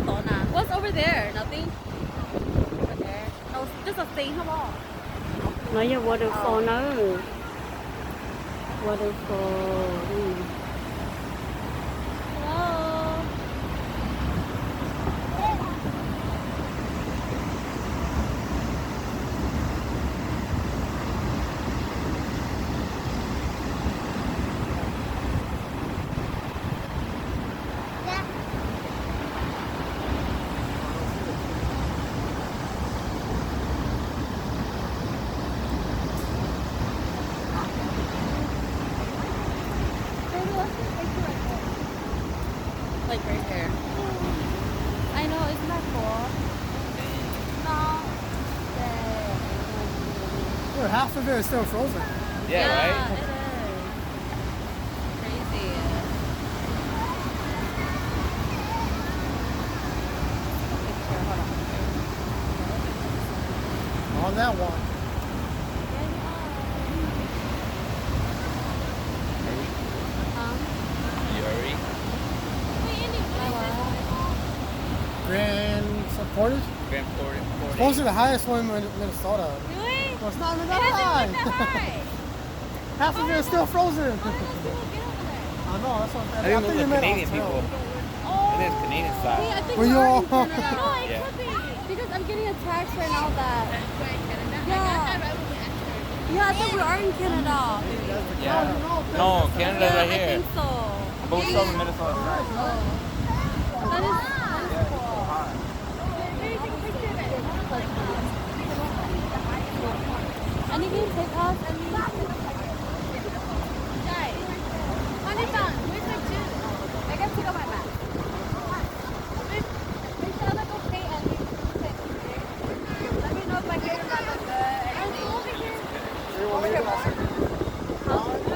What's over there? Nothing? Over there? No, just a thing. Come on. Nói về waterfall nữa. Waterfall. Hello. Like right there. I know, isn't that cool? No. Dude, half of it is still frozen. Yeah, right? It is. Crazy. Picture, hold on. On that one. You already? Grand supported. Grand Portage. Supposed to be the highest one in Minnesota. Really? Well, it's not even It that isn't high. that high. Half of it is still frozen. How do those people get over there? I know, that's what I think those you are meant Canadian Ontario. people. Oh. I think it's Canadian See, side. I think Well, we you are all- in Canada. No, it Yeah. could be. Because I'm getting a text right now that... Yeah. Yeah, I think we are in Canada. Yeah. No, Canada's Yeah, right I here. think so. But we're still in Minnesota. That is cool. And you can take us and we Guys, honeycomb, where's my juice? I got to go my back. We shall look okay and we can let me know if my camera not look good. I'm over here. Over here more.